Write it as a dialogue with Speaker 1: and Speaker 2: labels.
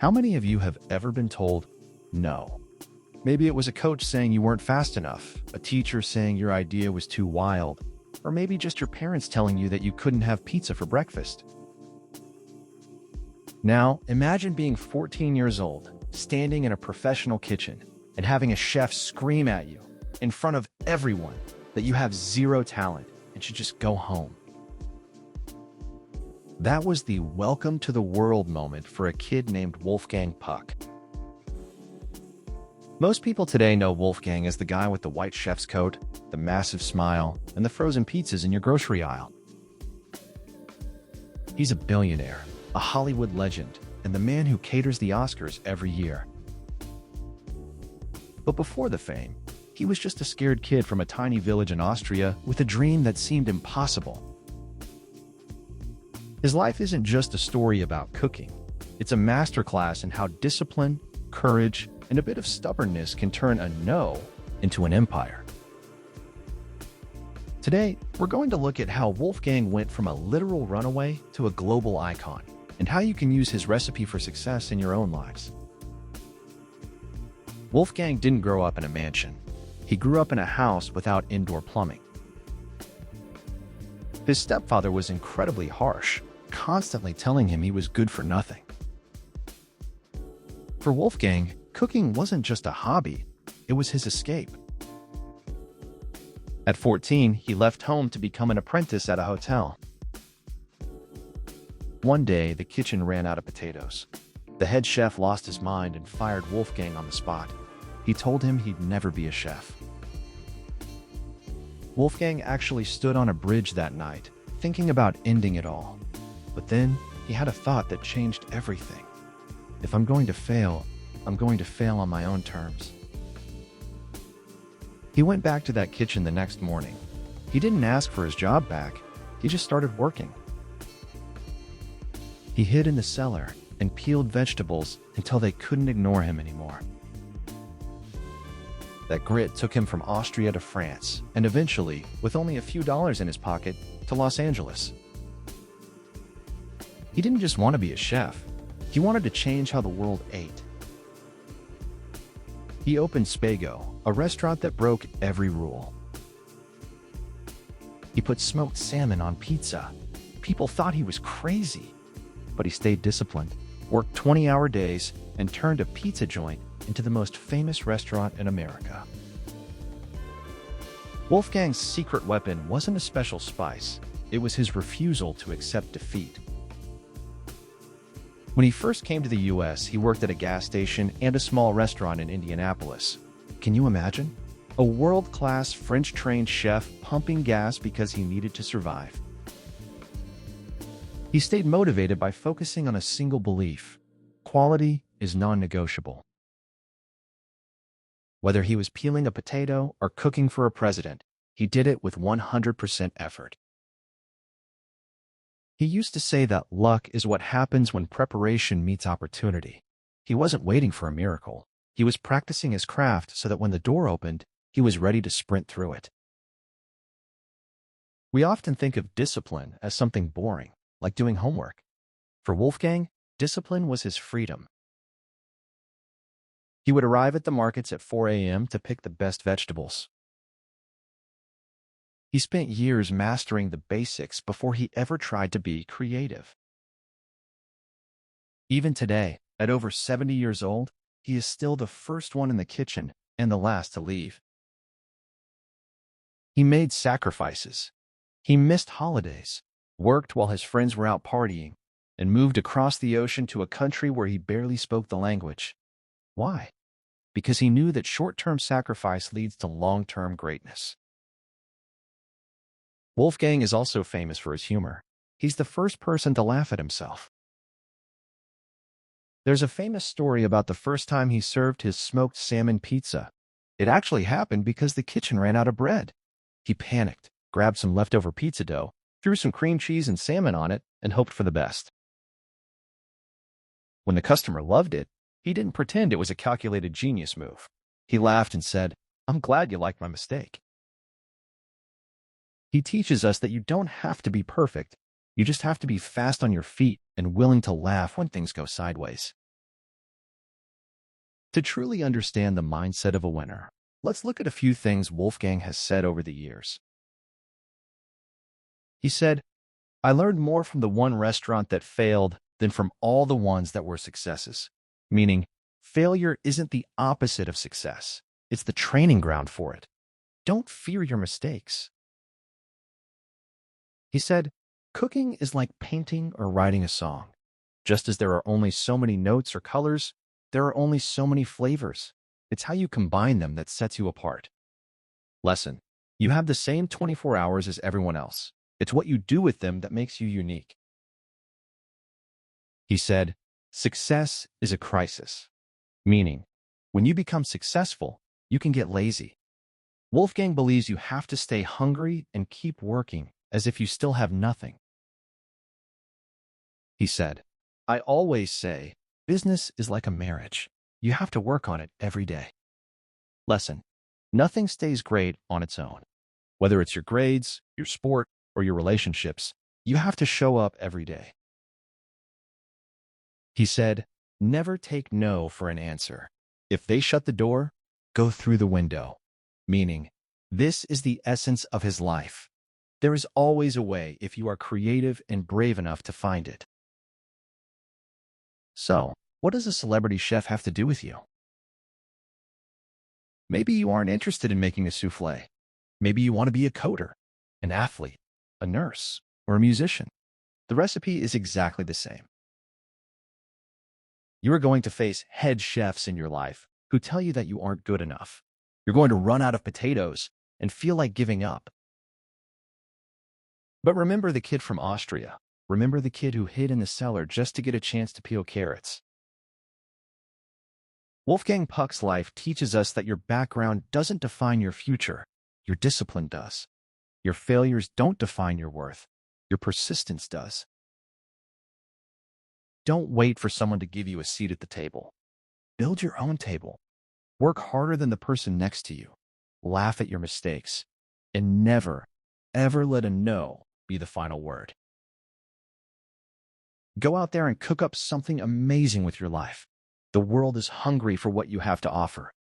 Speaker 1: How many of you have ever been told no? Maybe it was a coach saying you weren't fast enough, a teacher saying your idea was too wild, or maybe just your parents telling you that you couldn't have pizza for breakfast. Now, imagine being 14 years old, standing in a professional kitchen, and having a chef scream at you in front of everyone that you have zero talent and should just go home. That was the welcome to the world moment for a kid named Wolfgang Puck. Most people today know Wolfgang as the guy with the white chef's coat, the massive smile, and the frozen pizzas in your grocery aisle. He's a billionaire, a Hollywood legend, and the man who caters the Oscars every year. But before the fame, he was just a scared kid from a tiny village in Austria with a dream that seemed impossible. His life isn't just a story about cooking. It's a masterclass in how discipline, courage, and a bit of stubbornness can turn a no into an empire. Today, we're going to look at how Wolfgang went from a literal runaway to a global icon, and how you can use his recipe for success in your own lives. Wolfgang didn't grow up in a mansion. He grew up in a house without indoor plumbing. His stepfather was incredibly harsh, constantly telling him he was good for nothing. For Wolfgang, cooking wasn't just a hobby, it was his escape. At 14, he left home to become an apprentice at a hotel. One day, the kitchen ran out of potatoes. The head chef lost his mind and fired Wolfgang on the spot. He told him he'd never be a chef. Wolfgang actually stood on a bridge that night, thinking about ending it all. But then, he had a thought that changed everything. If I'm going to fail, I'm going to fail on my own terms. He went back to that kitchen the next morning. He didn't ask for his job back, he just started working. He hid in the cellar and peeled vegetables until they couldn't ignore him anymore. That grit took him from Austria to France, and eventually, with only a few dollars in his pocket, to Los Angeles. He didn't just want to be a chef, he wanted to change how the world ate. He opened Spago, a restaurant that broke every rule. He put smoked salmon on pizza. People thought he was crazy, but he stayed disciplined, worked 20-hour days, and turned a pizza joint into the most famous restaurant in America. Wolfgang's secret weapon wasn't a special spice, it was his refusal to accept defeat. When he first came to the US, he worked at a gas station and a small restaurant in Indianapolis. Can you imagine? A world-class French-trained chef pumping gas because he needed to survive. He stayed motivated by focusing on a single belief: quality is non-negotiable. Whether he was peeling a potato or cooking for a president, he did it with 100% effort. He used to say that luck is what happens when preparation meets opportunity. He wasn't waiting for a miracle. He was practicing his craft so that when the door opened, he was ready to sprint through it. We often think of discipline as something boring, like doing homework. For Wolfgang, discipline was his freedom. He would arrive at the markets at 4 a.m. to pick the best vegetables. He spent years mastering the basics before he ever tried to be creative. Even today, at over 70 years old, he is still the first one in the kitchen and the last to leave. He made sacrifices. He missed holidays, worked while his friends were out partying, and moved across the ocean to a country where he barely spoke the language. Why? Because he knew that short-term sacrifice leads to long-term greatness. Wolfgang is also famous for his humor. He's the first person to laugh at himself. There's a famous story about the first time he served his smoked salmon pizza. It actually happened because the kitchen ran out of bread. He panicked, grabbed some leftover pizza dough, threw some cream cheese and salmon on it, and hoped for the best. When the customer loved it, he didn't pretend it was a calculated genius move. He laughed and said, "I'm glad you liked my mistake." He teaches us that you don't have to be perfect. You just have to be fast on your feet and willing to laugh when things go sideways. To truly understand the mindset of a winner, let's look at a few things Wolfgang has said over the years. He said, "I learned more from the one restaurant that failed than from all the ones that were successes." Meaning, failure isn't the opposite of success. It's the training ground for it. Don't fear your mistakes. He said, "Cooking is like painting or writing a song. Just as there are only so many notes or colors, there are only so many flavors. It's how you combine them that sets you apart." Lesson: you have the same 24 hours as everyone else. It's what you do with them that makes you unique. He said, "Success is a crisis." Meaning, when you become successful, you can get lazy. Wolfgang believes you have to stay hungry and keep working as if you still have nothing. He said, "I always say, business is like a marriage. You have to work on it every day." Lesson: nothing stays great on its own. Whether it's your grades, your sport, or your relationships, you have to show up every day. He said, "Never take no for an answer. If they shut the door, go through the window." Meaning, this is the essence of his life. There is always a way if you are creative and brave enough to find it. So, what does a celebrity chef have to do with you? Maybe you aren't interested in making a souffle. Maybe you want to be a coder, an athlete, a nurse, or a musician. The recipe is exactly the same. You are going to face head chefs in your life who tell you that you aren't good enough. You're going to run out of potatoes and feel like giving up. But remember the kid from Austria. Remember the kid who hid in the cellar just to get a chance to peel carrots. Wolfgang Puck's life teaches us that your background doesn't define your future. Your discipline does. Your failures don't define your worth. Your persistence does. Don't wait for someone to give you a seat at the table. Build your own table. Work harder than the person next to you. Laugh at your mistakes. And never, ever let a no be the final word. Go out there and cook up something amazing with your life. The world is hungry for what you have to offer.